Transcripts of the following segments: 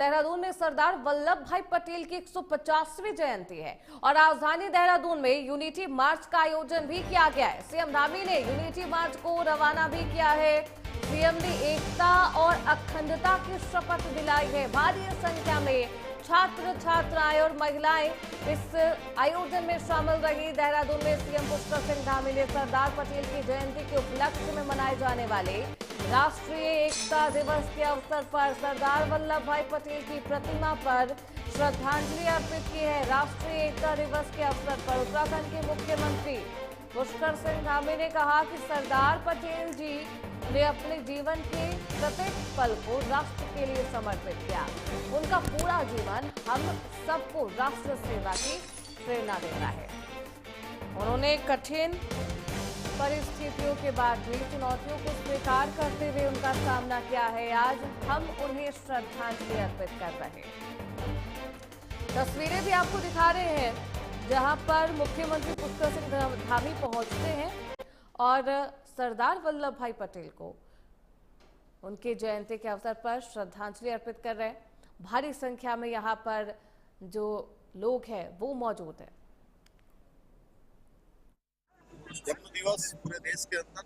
देहरादून में सरदार वल्लभ भाई पटेल की 150वीं जयंती है और राजधानी देहरादून में यूनिटी मार्च का आयोजन भी किया गया है। सीएम धामी ने यूनिटी मार्च को रवाना भी किया है। सीएम ने एकता और अखंडता की शपथ दिलाई है। भारी संख्या में छात्र छात्राएं और महिलाएं इस आयोजन में शामिल रही। देहरादून में सीएम पुष्कर सिंह धामी ने सरदार पटेल की जयंती के उपलक्ष्य में मनाए जाने वाले राष्ट्रीय एकता दिवस के अवसर पर सरदार वल्लभ भाई पटेल की प्रतिमा पर श्रद्धांजलि अर्पित की है। राष्ट्रीय एकता दिवस के अवसर पर उत्तराखंड के मुख्यमंत्री पुष्कर सिंह धामी ने कहा कि सरदार पटेल जी ने अपने जीवन के प्रत्येक पल को राष्ट्र के लिए समर्पित किया। उनका पूरा जीवन हम सबको राष्ट्र सेवा की प्रेरणा देता है। उन्होंने कठिन परिस्थितियों के बाद भी चुनौतियों को स्वीकार करते हुए उनका सामना किया है। आज हम उन्हें श्रद्धांजलि अर्पित कर रहे हैं। तस्वीरें भी आपको दिखा रहे हैं जहां पर मुख्यमंत्री पुष्कर सिंह धामी पहुंचते हैं और सरदार वल्लभ भाई पटेल को उनके जयंती के अवसर पर श्रद्धांजलि अर्पित कर रहे हैं। भारी संख्या में यहां पर जो लोग हैं वो मौजूद हैं। जन्म दिवस पूरे देश के अंदर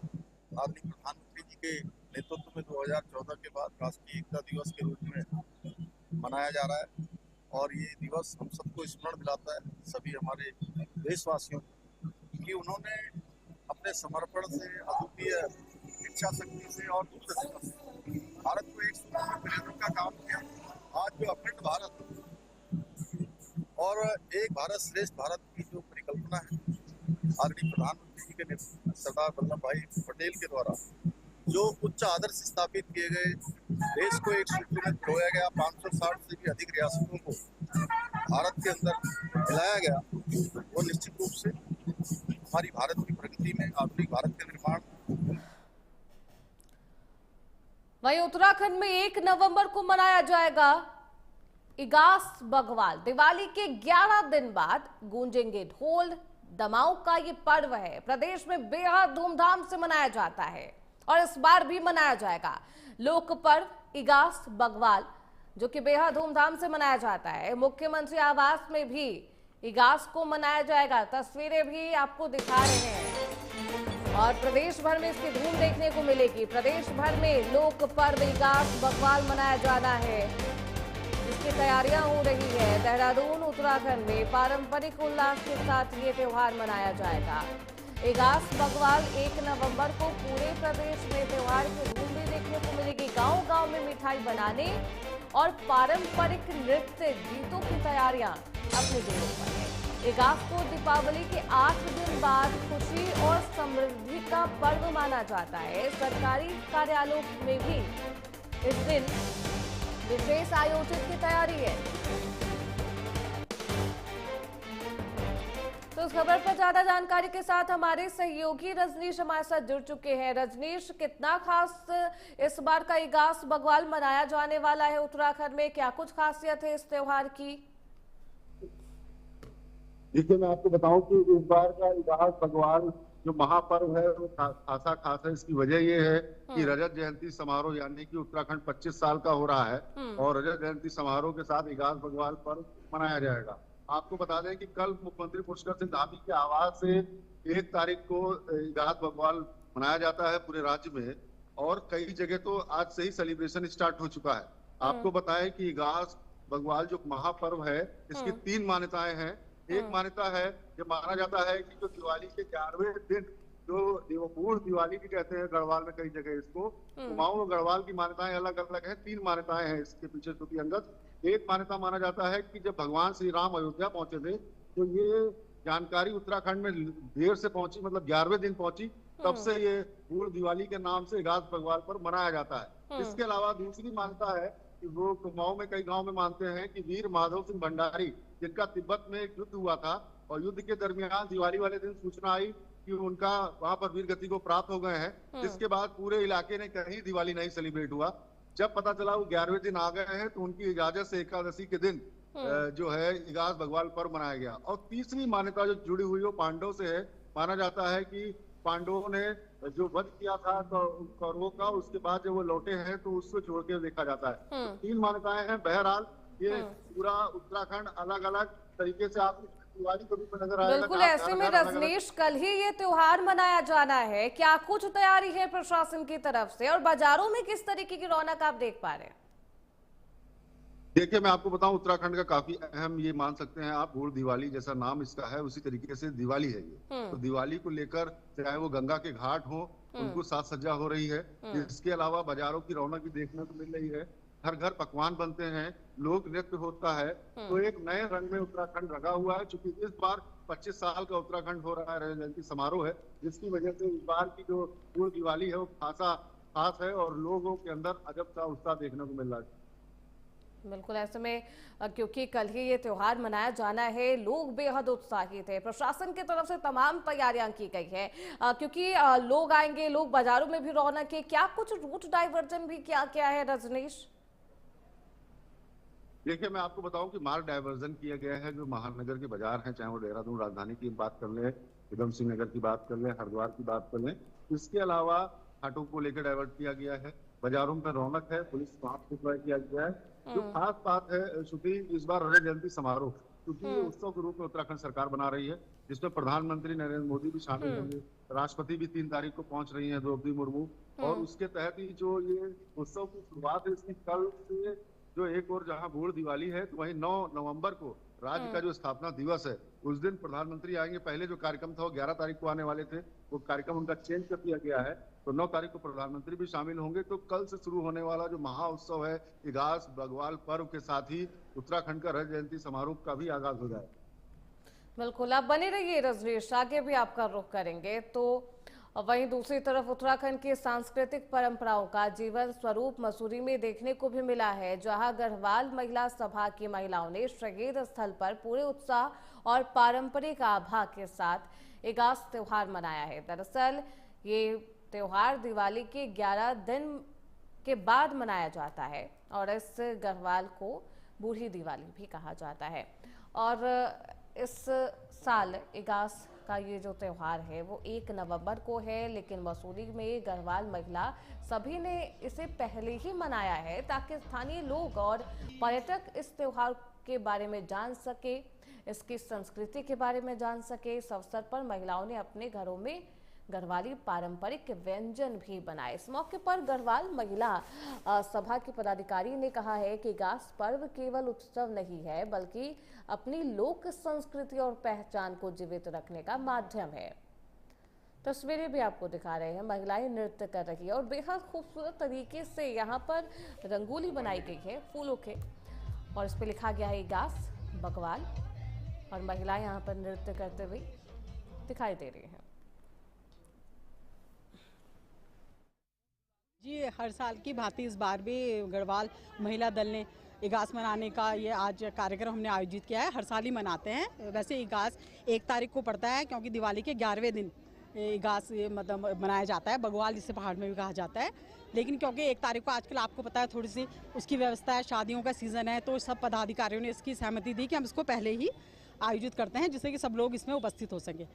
आदरणीय प्रधानमंत्री जी के नेतृत्व में 2014 के बाद राष्ट्रीय एकता दिवस के रूप में मनाया जा रहा है और ये दिवस हम सबको स्मरण दिलाता है, सभी हमारे देशवासियों कि उन्होंने अपने समर्पण से, अद्वितीय इच्छा शक्ति से और दूरदर्शिता से भारत को एक सूत्र में पिरोने का काम किया। आज जो अखंड भारत और एक भारत श्रेष्ठ भारत की जो परिकल्पना है आदरणीय प्रधानमंत्री जी के नेतृत्व सरदार वल्लभ भाई पटेल के द्वारा जो उच्च आदर्श स्थापित किए गए, देश को एक सूत्र में पिरोया गया, 560 से भी अधिक रियासतों को भारत के अंदर मिलाया गया, वो निश्चित रूप से हमारी भारत की प्रगति में, आधुनिक भारत के निर्माण। वहीं उत्तराखंड में 1 नवंबर को मनाया जाएगा इगास बग्वाल। दिवाली के 11 दिन बाद गूंजेंगे ढोल। दमाऊ का ये पर्व है, प्रदेश में बेहद धूमधाम से मनाया जाता है और इस बार भी मनाया जाएगा। लोक पर्व इगास बग्वाल जो कि बेहद धूमधाम से मनाया जाता है। मुख्यमंत्री आवास में भी इगास को मनाया जाएगा। तस्वीरें भी आपको दिखा रहे हैं और प्रदेश भर में इसकी धूम देखने को मिलेगी। प्रदेश भर में लोक पर्व इगास बग्वाल मनाया जाना है, इसकी तैयारियां हो रही है। देहरादून उत्तराखंड में पारंपरिक उल्लास के साथ ये त्योहार मनाया जाएगा। इगास बग्वाल 1 नवंबर को पूरे प्रदेश में त्योहार की धूम भी देखने को मिलेगी। गांव-गांव में मिठाई बनाने और पारंपरिक नृत्य गीतों की तैयारियां अपने जोरों पर है। इगास को दीपावली के 8 दिन बाद खुशी और समृद्धि का पर्व माना जाता है। सरकारी कार्यालयों में भी इस दिन विशेष आयोजन की तैयारी है। तो इस खबर पर ज्यादा जानकारी के साथ हमारे सहयोगी रजनीश हमारे साथ जुड़ चुके हैं। रजनीश, कितना खास इस बार का इगास बग्वाल मनाया जाने वाला है उत्तराखंड में? क्या कुछ खासियत है इस त्योहार की? देखिए, मैं आपको बताऊं कि इस बार का इगास बग्वाल जो महापर्व है वो खासा खास है। इसकी वजह ये है कि रजत जयंती समारोह यानी कि उत्तराखंड 25 साल का हो रहा है और रजत जयंती समारोह के साथ इगास बग्वाल पर्व मनाया जाएगा। आपको बता दें कि कल मुख्यमंत्री पुष्कर सिंह धामी के आवास से 1 तारीख को इगास बग्वाल मनाया जाता है पूरे राज्य में और कई जगह तो आज से ही सेलिब्रेशन स्टार्ट हो चुका है। आपको बताएं कि इगास बग्वाल जो महापर्व है इसकी 3 मान्यताएं हैं। एक मान्यता है, ये माना जाता है कि जो दिवाली के 11वें दिन जो देवपूर्ण दिवाली भी कहते हैं गढ़वाल में कई जगह इसको, कुमाऊं और गढ़वाल की मान्यताएं अलग अलग हैं। 3 मान्यताएं हैं इसके पीछे श्रुति अंगत। एक मान्यता माना जाता है कि जब भगवान श्री राम अयोध्या पहुंचे थे तो ये जानकारी उत्तराखंड में देर से पहुंची, मतलब 11वें दिन पहुंची, तब से ये पूर्ण दिवाली के नाम से इगास बग्वाल पर मनाया जाता है। इसके अलावा दूसरी मान्यता है कि वो कुमाऊं में कई गांव में मानते हैं कि वीर माधव सिंह भंडारी जिनका तिब्बत में एक युद्ध हुआ था और युद्ध के दरमियान दिवाली वाले दिन सूचना आई कि उनका वहां पर वीर गति को प्राप्त हो गए हैं। जिसके बाद पूरे इलाके ने कहीं दिवाली नहीं सेलिब्रेट हुआ। जब पता चला वो 11वें दिन आ गए हैं तो उनकी इजाजत से एकादशी के दिन जो है इगास बग्वाल पर्व मनाया गया। और तीसरी मान्यता जो जुड़ी हुई वो पांडव से है। माना जाता है कि पांडवों ने जो वध किया था कौरवों का, उसके बाद जब वो लौटे हैं तो उसको छोड़ के देखा जाता है। तो 3 मान्यताएं हैं। बहरहाल ये पूरा उत्तराखंड अलग अलग तरीके से आपको दिवाली को भी नजर आएगा। बिल्कुल, ऐसे में रजनीश कल ही ये त्योहार मनाया जाना है, क्या कुछ तैयारी है प्रशासन की तरफ से और बाजारों में किस तरीके की रौनक आप देख पा रहे हैं? देखिए, मैं आपको बताऊं, उत्तराखंड का काफी अहम, ये मान सकते हैं आप, बूढ़ दिवाली जैसा नाम इसका है, उसी तरीके से दिवाली है ये। तो दिवाली को लेकर चाहे वो गंगा के घाट हो, उनको साज सज्जा हो रही है। इसके अलावा बाजारों की रौनक भी देखने को मिल रही है। घर घर पकवान बनते हैं, लोक नृत्य होता है। तो एक नए रंग में उत्तराखंड रंगा हुआ है। चूंकि इस बार 25 साल का उत्तराखंड हो रहा है, रजत जयंती समारोह है, जिसकी वजह से इस बार की जो बूढ़ दिवाली है वो खास है और लोगों के अंदर अजब सा उत्साह देखने को मिल रहा है। बिल्कुल, ऐसे में क्योंकि कल ही ये त्योहार मनाया जाना है, लोग बेहद उत्साहित है। प्रशासन की तरफ से तमाम तैयारियां की गई है, क्योंकि लोग आएंगे, लोग बाजारों में भी रौनक है। क्या कुछ रूट डाइवर्जन भी क्या है रजनीश? देखिए, मैं आपको बताऊं कि मार्ग डाइवर्जन किया गया है। जो महानगर के बाजार हैं, चाहे वो देहरादून राजधानी की बात कर ले, उधम सिंह नगर की बात कर ले, हरिद्वार की बात कर ले, इसके अलावा घाटों को लेकर डाइवर्ट किया गया है। बाजारों में रौनक है, पुलिस साफ सुथरा किया गया है। जो खास बात है श्रुति, इस बार रजत जयंती समारोह क्योंकि उत्सव के रूप में उत्तराखंड सरकार बना रही है, जिसमें प्रधानमंत्री नरेंद्र मोदी भी शामिल होंगे, राष्ट्रपति भी 3 तारीख को पहुंच रही हैं, द्रौपदी मुर्मू। और उसके तहत ही जो ये उत्सव की शुरुआत है, इसकी कल से जो एक और जहां बूढ़ दिवाली है, तो वहीं 9 नवंबर को राज्य का जो स्थापना दिवस है, उस दिन प्रधानमंत्री आएंगे। पहले जो कार्यक्रम था वो 11 तारीख को आने वाले थे, वो कार्यक्रम उनका चेंज कर दिया गया है। तो 9 तारीख को प्रधानमंत्री भी शामिल होंगे। तो कल से शुरू होने वाला जो महाउत्सव है, इगास बग्वाल पर्व के साथ ही उत्तराखंड का रजत जयंती समारोह का भी आगाज हो जाए। बिल्कुल, आप बने रहिए रजनीश, आगे भी आपका रुख करेंगे। तो वहीं दूसरी तरफ उत्तराखंड की सांस्कृतिक परंपराओं का जीवन स्वरूप मसूरी में देखने को भी मिला है, जहां गढ़वाल महिला सभा की महिलाओं ने शहीद स्थल पर पूरे उत्साह और पारंपरिक आभा के साथ इगास त्योहार मनाया है। दरअसल ये त्योहार दिवाली के 11 दिन के बाद मनाया जाता है और इस गढ़वाल को बूढ़ी दिवाली भी कहा जाता है। और इस साल इगास का ये जो त्योहार है वो 1 नवंबर को है, लेकिन मसूरी में गढ़वाल महिला सभी ने इसे पहले ही मनाया है ताकि स्थानीय लोग और पर्यटक इस त्योहार के बारे में जान सके, इसकी संस्कृति के बारे में जान सके। इस अवसर पर महिलाओं ने अपने घरों में गढ़वाली पारंपरिक व्यंजन भी बनाए। इस मौके पर गढ़वाल महिला सभा के पदाधिकारी ने कहा है कि इगास पर्व केवल उत्सव नहीं है, बल्कि अपनी लोक संस्कृति और पहचान को जीवित रखने का माध्यम है। तस्वीरें भी आपको दिखा रहे हैं, महिलाएं नृत्य कर रही है और बेहद खूबसूरत तरीके से यहाँ पर रंगोली बनाई गई है फूलों के, और इस पर लिखा गया है इगास बग्वाल, और महिलाएं यहाँ पर नृत्य करते हुए दिखाई दे रही हैं। जी, हर साल की भांति इस बार भी गढ़वाल महिला दल ने इगास मनाने का ये आज कार्यक्रम हमने आयोजित किया है। हर साल ही मनाते हैं। वैसे इगास 1 तारीख को पड़ता है, क्योंकि दिवाली के 11वें दिन इगास मतलब मनाया जाता है, बग्वाल जिसे पहाड़ में भी कहा जाता है। लेकिन क्योंकि 1 तारीख को आजकल आपको पता है थोड़ी सी उसकी व्यवस्था है, शादियों का सीज़न है, तो सब पदाधिकारियों ने इसकी सहमति दी कि हम इसको पहले ही आयोजित करते हैं, जिससे कि सब लोग इसमें उपस्थित हो सकें।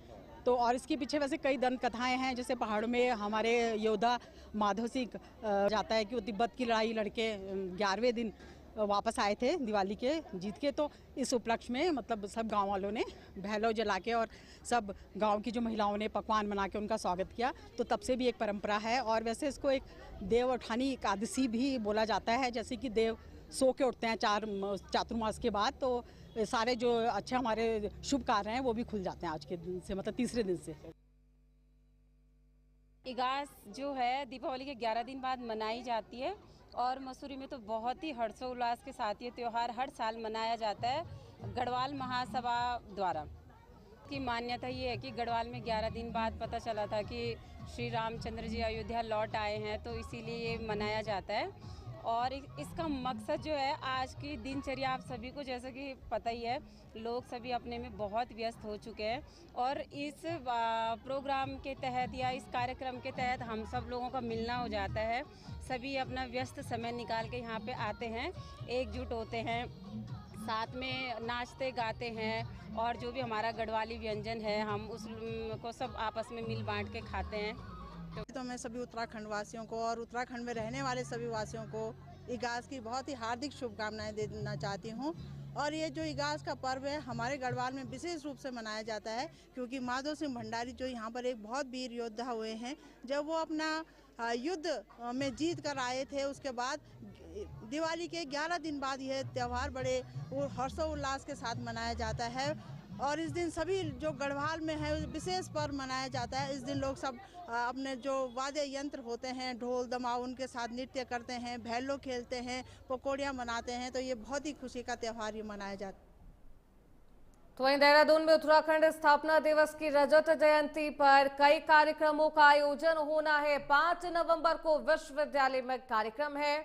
तो और इसके पीछे वैसे कई दंत कथाएं हैं, जैसे पहाड़ों में हमारे योद्धा माधव सिंह जाता है कि वो तिब्बत की लड़ाई लड़के 11वें दिन वापस आए थे दिवाली के जीत के। तो इस उपलक्ष्य में मतलब सब गांव वालों ने बहलो जला के और सब गांव की जो महिलाओं ने पकवान बना के उनका स्वागत किया। तो तब से भी एक परंपरा है। और वैसे इसको एक देव उठानी एकादशी भी बोला जाता है, जैसे कि देव सो के उठते हैं चातुर्मास के बाद, तो सारे जो अच्छे हमारे शुभ कार्य हैं वो भी खुल जाते हैं आज के दिन से, मतलब तीसरे दिन से। इगास जो है दीपावली के 11 दिन बाद मनाई जाती है, और मसूरी में तो बहुत ही हर्षोल्लास के साथ ये त्यौहार हर साल मनाया जाता है गढ़वाल महासभा द्वारा। की मान्यता ये है कि गढ़वाल में 11 दिन बाद पता चला था कि श्री रामचंद्र जी अयोध्या लौट आए हैं, तो इसीलिए ये मनाया जाता है। और इसका मकसद जो है, आज की दिनचर्या आप सभी को जैसा कि पता ही है, लोग सभी अपने में बहुत व्यस्त हो चुके हैं, और इस प्रोग्राम के तहत या इस कार्यक्रम के तहत हम सब लोगों का मिलना हो जाता है। सभी अपना व्यस्त समय निकाल के यहाँ पे आते हैं, एकजुट होते हैं, साथ में नाचते गाते हैं, और जो भी हमारा गढ़वाली व्यंजन है हम उसको सब आपस में मिल बांट के खाते हैं। तो मैं सभी उत्तराखंड वासियों को और उत्तराखंड में रहने वाले सभी वासियों को इगास की बहुत ही हार्दिक शुभकामनाएं देना चाहती हूं। और ये जो इगास का पर्व है हमारे गढ़वाल में विशेष रूप से मनाया जाता है, क्योंकि माधो सिंह भंडारी जो यहाँ पर एक बहुत वीर योद्धा हुए हैं, जब वो अपना युद्ध में जीत कर आए थे, उसके बाद दिवाली के 11 दिन बाद यह त्यौहार बड़े हर्षोल्लास के साथ मनाया जाता है। और इस दिन सभी जो गढ़वाल में है विशेष पर्व मनाया जाता है। इस दिन लोग सब अपने जो वाद्य यंत्र होते हैं, ढोल दमाऊ, उनके साथ नृत्य करते हैं, भैलो खेलते हैं, पकौड़ियाँ मनाते हैं। तो ये बहुत ही खुशी का त्यौहार ये मनाया जाता है। तो वहीं देहरादून में उत्तराखंड स्थापना दिवस की रजत जयंती पर कई कार्यक्रमों का आयोजन होना है। 5 नवंबर को विश्वविद्यालय में कार्यक्रम है।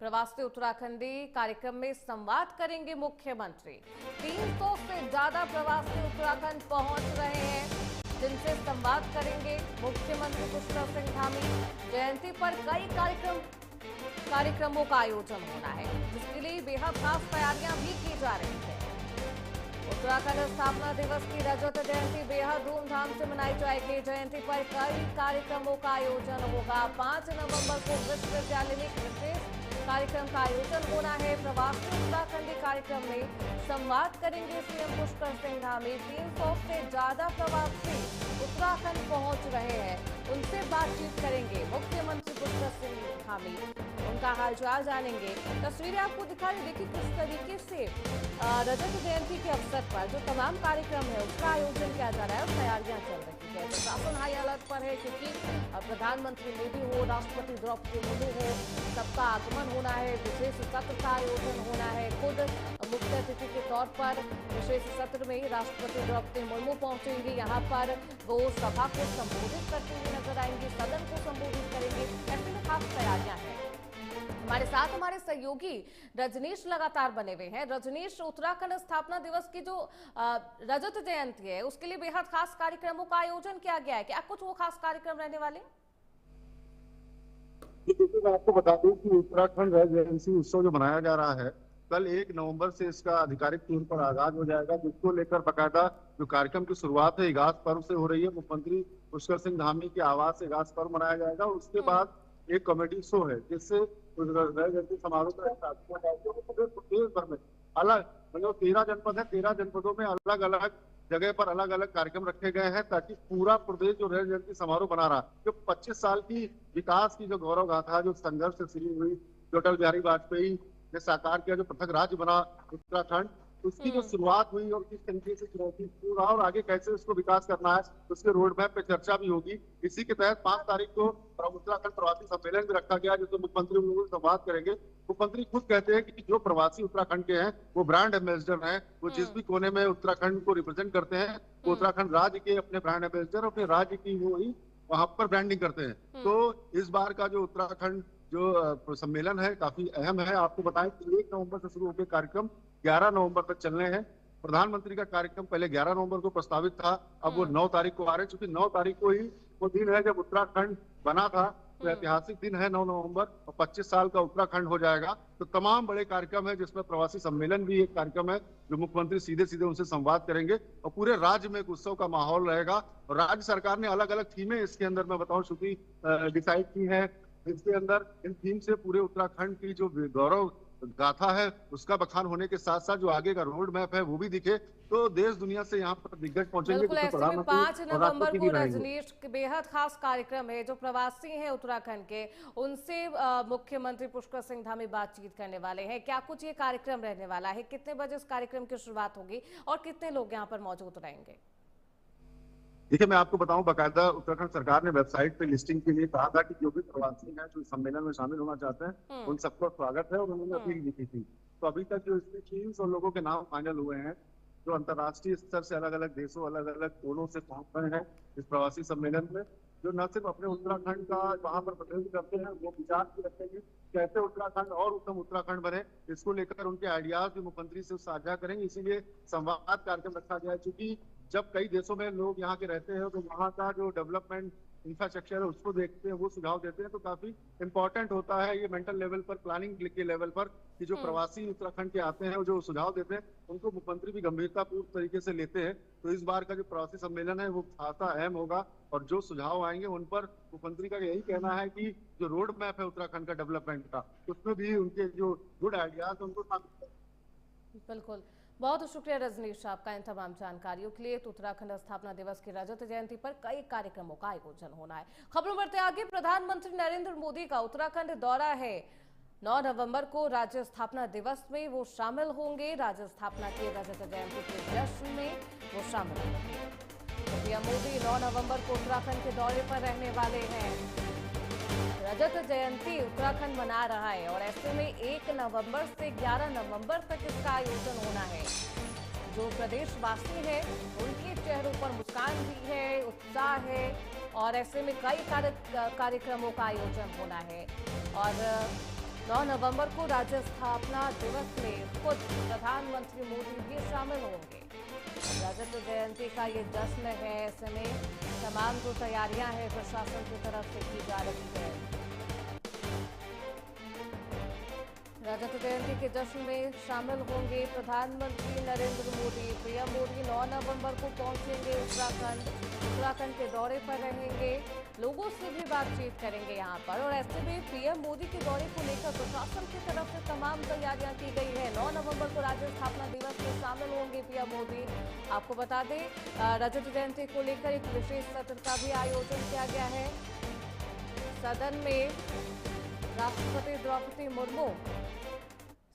प्रवासी उत्तराखंडी कार्यक्रम में संवाद करेंगे मुख्यमंत्री। 300 से ज्यादा प्रवासी उत्तराखंड पहुंच रहे हैं, जिनसे संवाद करेंगे मुख्यमंत्री पुष्कर सिंह धामी। जयंती पर कई कार्यक्रमों का आयोजन होना है, जिसके लिए बेहद खास तैयारियां भी की जा रही है। उत्तराखंड स्थापना दिवस की रजत जयंती बेहद धूमधाम से मनाई जाएगी। जयंती पर कई कार्यक्रमों का आयोजन होगा। 5 नवंबर को विश्वविद्यालय में विशेष कार्यक्रम का आयोजन होना है। प्रवासी उत्तराखंडी कार्यक्रम में संवाद करेंगे सीएम पुष्कर सिंह धामी। 300 से ज्यादा प्रवासी उत्तराखंड पहुंच रहे हैं, उनसे बातचीत करेंगे मुख्यमंत्री पुष्कर सिंह धामी, उनका हालचाल जानेंगे। तस्वीरें आपको दिखा रहे, देखिए किस तरीके से रजत जयंती के अवसर पर जो तमाम कार्यक्रम है उसका आयोजन किया जा रहा है और तैयारियां चल रही है। प्रशासन हाई अलर्ट पर है, क्योंकि प्रधानमंत्री मोदी हो, राष्ट्रपति द्रौपदी मुर्मू हो, सबका आगमन होना है। विशेष सत्र का आयोजन होना है। खुद मुख्य अतिथि के तौर पर विशेष सत्र में राष्ट्रपति द्रौपदी मुर्मू पहुंचेंगी। यहाँ पर वो सभा को संबोधित करते हुए नजर आएंगी, सदन को संबोधित करेंगे। ऐसे में खास तैयारियां हैं। हमारे साथ हमारे सहयोगी रजनीश लगातार बने हुए हैं। रजनीश, उत्तराखंड स्थापना दिवस की जो रजत जयंती है उसके लिए बेहद खास कार्यक्रमों का आयोजन किया गया है, क्या कुछ वो खास कार्यक्रम रहने वाले? मैं आपको बता दूं कि उत्तराखंड रजत जयंती उत्सव जो मनाया जा रहा है, कल 1 नवंबर से इसका आधिकारिक तौर पर आगाज हो जाएगा, जिसको लेकर बाकायदा जो कार्यक्रम की शुरुआत है इगास पर्व से हो रही है। मुख्यमंत्री पुष्कर सिंह धामी के आवास से इगास पर्व मनाया जाएगा। उसके बाद एक कॉमेडी शो है, जिससे समारोह का देश भर में अलग, मतलब 13 जनपद है, 13 जनपदों में अलग अलग जगह पर अलग अलग कार्यक्रम रखे गए हैं, ताकि पूरा प्रदेश जो रजत जयंती समारोह बना रहा, जो 25 साल की विकास की जो गौरव गाथा, जो संघर्ष से शुरू हुई, जो अटल बिहारी वाजपेयी ने साकार किया, जो पृथक राज्य बना उत्तराखंड, उसकी जो शुरुआत हुई और किस तरीके से चुनौती पूरा और आगे कैसे उसको विकास करना है, उसके रोड मैप पे चर्चा भी होगी। इसी के तहत 5 तारीख को उत्तराखंड प्रवासी सम्मेलन भी रखा गया, जिसमें मुख्यमंत्री उन्होंने संवाद करेंगे। मुख्यमंत्री खुद कहते हैं कि जो प्रवासी उत्तराखंड के हैं वो ब्रांड एम्बेसडर हैं, वो जिस भी कोने में उत्तराखंड को रिप्रेजेंट करते हैं, वो उत्तराखंड राज्य के अपने ब्रांड एम्बेसडर, अपने राज्य की वो ही वहां पर ब्रांडिंग करते हैं। तो इस बार का जो उत्तराखंड जो सम्मेलन है काफी अहम है। आपको बताएं कि 1 नवंबर से शुरू होकर कार्यक्रम 11 नवंबर तक चलने हैं। प्रधानमंत्री का कार्यक्रम पहले 11 नवंबर को प्रस्तावित था, अब वो 9 तारीख को आ रहे हैं, क्योंकि 9 तारीख को ही वो दिन है जब उत्तराखंड बना था। तो ऐतिहासिक दिन है 9 नवंबर, और 25 साल का उत्तराखंड हो जाएगा। तो तमाम बड़े कार्यक्रम है, जिसमें प्रवासी सम्मेलन भी एक कार्यक्रम है, जो मुख्यमंत्री सीधे सीधे उनसे संवाद करेंगे, और पूरे राज्य में एक उत्सव का माहौल रहेगा। और राज्य सरकार ने अलग अलग थीमें इसके अंदर, मैं बताऊं, श्रुति, डिसाइड की है। इसके अंदर इन थीम से पूरे उत्तराखंड की जो गौरव गाथा है उसका बखान होने के साथ साथ जो आगे का रोड मैप है वो भी दिखे, तो देश दुनिया से यहाँ पर दिग्गज पहुंचेंगे। बिल्कुल, ऐसे में 5 नवंबर को रजनीश बेहद खास कार्यक्रम है। जो प्रवासी हैं उत्तराखंड के, उनसे मुख्यमंत्री पुष्कर सिंह धामी बातचीत करने वाले हैं। क्या कुछ ये कार्यक्रम रहने वाला है? कितने बजे इस कार्यक्रम की शुरुआत होगी और कितने लोग यहाँ पर मौजूद रहेंगे? देखिए, मैं आपको बताऊं, बाकायदा उत्तराखंड सरकार ने वेबसाइट पे लिस्टिंग के लिए कहा था कि जो भी प्रवासी हैं जो सम्मेलन में शामिल होना चाहते हैं उन सबका स्वागत है, और उन्होंने अपील भी की थी। तो अभी तक जो इसमें 300 लोगों के नाम फाइनल हुए हैं, जो अंतर्राष्ट्रीय स्तर से अलग अलग देशों, अलग अलग कोनों से पहुंच रहे हैं इस प्रवासी सम्मेलन में, जो न सिर्फ अपने उत्तराखंड का वहां पर प्रतिनिधित्व करते हैं, वो विचार भी रखेंगे कैसे उत्तराखंड और उत्तम उत्तराखंड बने। इसको लेकर उनके आइडियाज भी मुख्यमंत्री से साझा करेंगे, इसीलिए संवाद कार्यक्रम रखा गया है। क्योंकि जब कई देशों में लोग यहाँ के रहते हैं तो वहाँ का जो डेवलपमेंट इंफ्रास्ट्रक्चर है उसको देखते हैं, वो सुझाव देते हैं, तो काफी इम्पोर्टेंट होता है ये मेंटल लेवल पर, प्लानिंग के लेवल पर, कि जो प्रवासी उत्तराखंड के आते हैं, जो सुझाव देते हैं, उनको मुख्यमंत्री भी गंभीरतापूर्ण तरीके से लेते हैं। तो इस बार का जो प्रवासी सम्मेलन है वो खासा अहम होगा, और जो सुझाव आएंगे उन पर मुख्यमंत्री का यही कहना है कि जो रोड मैप है उत्तराखंड का डेवलपमेंट का, उसमें भी उनके जो गुड आइडियाज है उनको शामिल। बिल्कुल, बहुत शुक्रिया रजनीश आपका इन तमाम जानकारियों के लिए। तो उत्तराखंड स्थापना दिवस की रजत जयंती पर कई कार्यक्रमों का आयोजन होना है। खबरों बढ़ते आगे। प्रधानमंत्री नरेंद्र मोदी का उत्तराखंड दौरा है। 9 नवंबर को राज्य स्थापना दिवस में वो शामिल होंगे। राज्य स्थापना की रजत जयंती के जश्न में वो शामिल होंगे। पीएम मोदी 9 नवंबर को उत्तराखंड के दौरे पर रहने वाले हैं। रजत जयंती उत्तराखंड मना रहा है और ऐसे में 1 नवंबर से 11 नवंबर तक इसका आयोजन होना है। जो प्रदेशवासी हैं उनके चेहरों पर मुस्कान भी है, उत्साह है, और ऐसे में कई कार्यक्रमों का आयोजन होना है। और 9 नवंबर को राज्य स्थापना दिवस में खुद प्रधानमंत्री मोदी भी शामिल होंगे। रजत जयंती का ये जश्न है, ऐसे में तमाम जो तैयारियां हैं प्रशासन की तरफ से की जा रही है। रजत जयंती के जश्न में शामिल होंगे प्रधानमंत्री नरेंद्र मोदी। पीएम मोदी 9 नवंबर को पहुंचेंगे उत्तराखंड के दौरे पर रहेंगे, लोगों से भी बातचीत करेंगे यहां पर। और ऐसे में पीएम मोदी के दौरे को लेकर प्रशासन की तरफ से तमाम तैयारियां की गई है। 9 नवंबर को राज्य स्थापना दिवस में शामिल होंगे पीएम मोदी। आपको बता दें, रजत जयंती को लेकर एक विशेष सत्र का भी आयोजन किया गया है। सदन में राष्ट्रपति द्रौपदी मुर्मू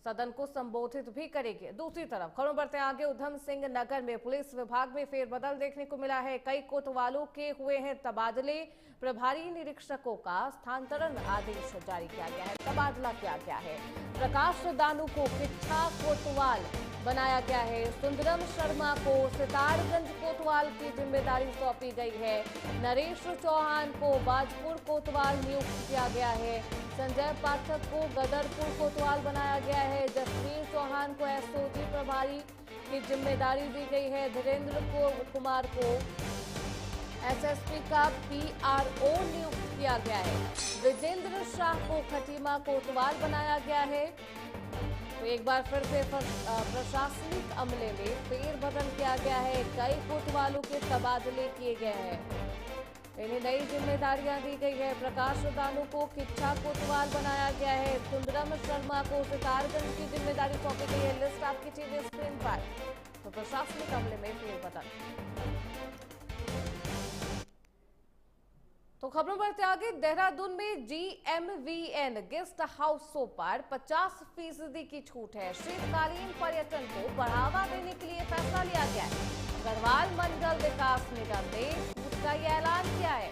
सदन को संबोधित भी करेंगे। दूसरी तरफ खबरों बढ़ते आगे। उधम सिंह नगर में पुलिस विभाग में फेरबदल देखने को मिला है। कई कोतवालों के हुए हैं तबादले। प्रभारी निरीक्षकों का स्थानांतरण आदेश जारी किया गया है, तबादला किया गया है। प्रकाश दानू को किच्छा कोतवाल बनाया गया है। सुंदरम शर्मा को सितारगंज कोतवाल की जिम्मेदारी सौंपी गई है। नरेश चौहान को बाजपुर कोतवाल नियुक्त किया गया है। संजय पाठक को गदरपुर कोतवाल बनाया गया है। जसवीर चौहान को एसओजी प्रभारी की जिम्मेदारी दी गई है। धीरेन्द्र कुमार को एसएसपी का पीआरओ नियुक्त किया गया है। विजेंद्र शाह को खटीमा कोतवाल बनाया गया है। तो एक बार फिर से प्रशासनिक अमले में फेरबदल किया गया है। कई कोतवालों के तबादले किए गए हैं, इन्हें नई जिम्मेदारियां दी गई है। प्रकाश दानू को किच्छा कोतवाल बनाया गया है। सुंदरम शर्मा को सितारगंज की जिम्मेदारी सौंपी गई है। लिस्ट आपकी चीजें स्क्रीन पर। तो प्रशासनिक अमले में फेरबदल। तो खबरों बढ़ते आगे। देहरादून में GMVN गेस्ट हाउसों पर 50% की छूट है। शीतकालीन पर्यटन को बढ़ावा देने के लिए फैसला लिया गया है। गढ़वाल मंडल विकास निगम ने छूट का ये ऐलान किया है।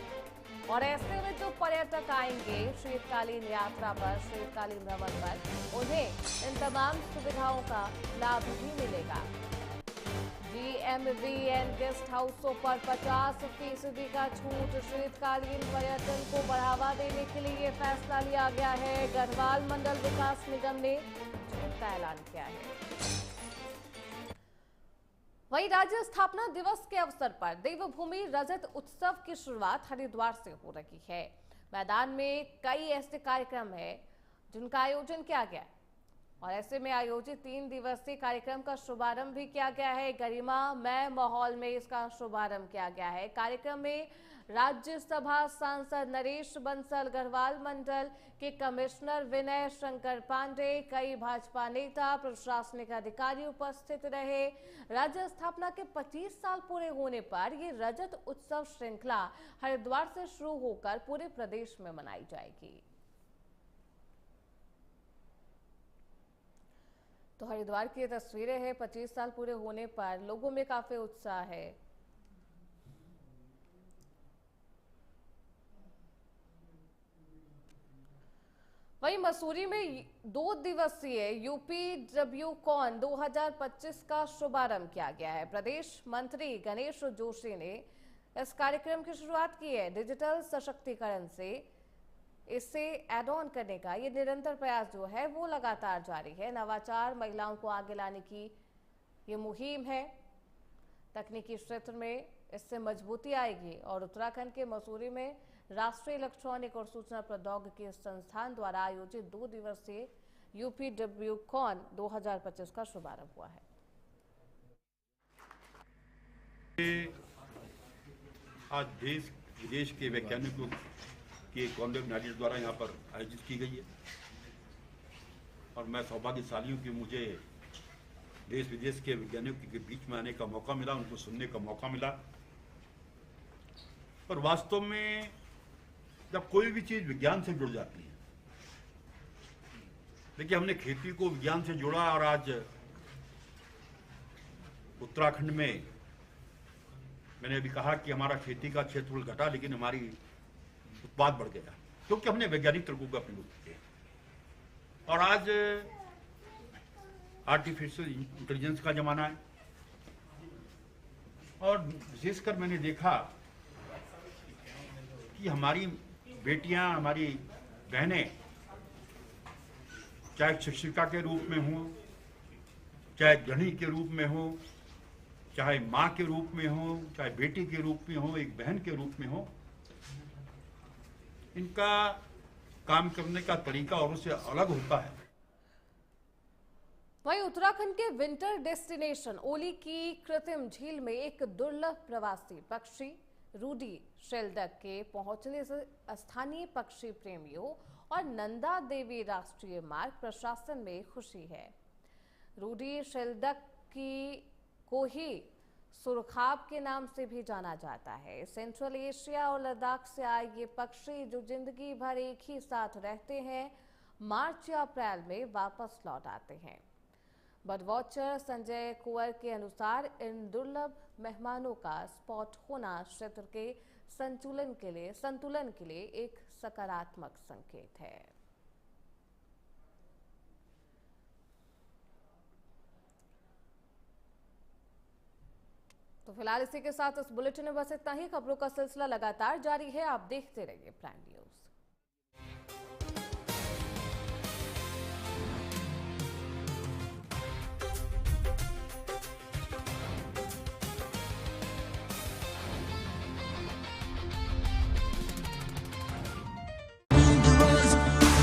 और ऐसे में जो पर्यटक आएंगे शीतकालीन यात्रा पर, शीतकालीन भ्रमण पर, उन्हें इन तमाम सुविधाओं का लाभ भी मिलेगा। GMVN गेस्ट हाउसों पर 50% का छूट। शीतकालीन पर्यटन को बढ़ावा देने के लिए फैसला लिया गया है। गढ़वाल मंडल विकास निगम ने छूट का ऐलान किया है। वहीं राज्य स्थापना दिवस के अवसर पर देवभूमि रजत उत्सव की शुरुआत हरिद्वार से हो रही है। मैदान में कई ऐसे कार्यक्रम हैं जिनका आयोजन किया गया है, और ऐसे में आयोजित 3 दिवसीय कार्यक्रम का शुभारंभ भी किया गया है। गरिमामय माहौल में इसका शुभारंभ किया गया है। कार्यक्रम में राज्यसभा सांसद नरेश बंसल, गढ़वाल मंडल के कमिश्नर विनय शंकर पांडे, कई भाजपा नेता, प्रशासनिक अधिकारी उपस्थित रहे। राज्य स्थापना के 25 साल पूरे होने पर ये रजत उत्सव श्रृंखला हरिद्वार से शुरू होकर पूरे प्रदेश में मनाई जाएगी। तो हरिद्वार की ये तस्वीरें हैं। 25 साल पूरे होने पर लोगों में काफी उत्साह है। वहीं मसूरी में 2 दिवसीय UPWCon 2025 का शुभारंभ किया गया है। प्रदेश मंत्री गणेश जोशी ने इस कार्यक्रम की शुरुआत की है। डिजिटल सशक्तिकरण से इसे एड ऑन करने का ये निरंतर प्रयास जो है वो लगातार जारी है। नवाचार, महिलाओं को आगे लाने की ये मुहिम है। तकनीकी क्षेत्र में इससे मजबूती आएगी और उत्तराखंड के मसूरी में राष्ट्रीय इलेक्ट्रॉनिक और सूचना प्रौद्योगिकी संस्थान द्वारा आयोजित 2 दिवसीय यूपीडब्ल्यू कॉन 2025 का शुभारंभ हुआ है। आज देश विदेश के वैज्ञानिकों की कॉन्क्लेव नाइट द्वारा यहाँ पर आयोजित की गई है और मैं सौभाग्यशाली हूँ कि मुझे देश विदेश के वैज्ञानिकों के बीच में आने का मौका मिला, उनको सुनने का मौका मिला। और वास्तव में जब कोई भी चीज़ विज्ञान से जुड़ जाती है, देखिए हमने खेती को विज्ञान से जोड़ा और आज उत्तराखंड में मैंने अभी कहा कि हमारा खेती का क्षेत्रफल घटा लेकिन हमारी उत्पाद बढ़ गया क्योंकि हमने वैज्ञानिक तरीकों का प्रयोग किया। और आज आर्टिफिशियल इंटेलिजेंस का जमाना है और विशेषकर मैंने देखा कि हमारी बेटियां, हमारी बहनें, चाहे शिक्षिका के रूप में हो, चाहे गृहिणी के रूप में हो, चाहे माँ के रूप में हो, चाहे बेटी के रूप में हो, एक बहन के रूप में हो, इनका काम करने का तरीका और उससे अलग होता है। वहीं उत्तराखंड के विंटर डेस्टिनेशन ओली की कृत्रिम झील में एक दुर्लभ प्रवासी पक्षी रूडी शेल्डक के पहुंचने से स्थानीय पक्षी प्रेमियों और नंदा देवी राष्ट्रीय मार्ग प्रशासन में खुशी है। रूडी शेल्डक को ही सुरखाब के नाम से भी जाना जाता है। सेंट्रल एशिया और लद्दाख से आए ये पक्षी जो जिंदगी भर एक ही साथ रहते हैं, मार्च या अप्रैल में वापस लौट आते हैं। बर्ड वॉचर संजय कुंवर के अनुसार इन दुर्लभ मेहमानों का स्पॉट होना क्षेत्र के संतुलन के लिए एक सकारात्मक संकेत है। तो फिलहाल इसी के साथ इस बुलेटिन में बस इतना ही। खबरों का सिलसिला लगातार जारी है, आप देखते रहिए प्राइम न्यूज।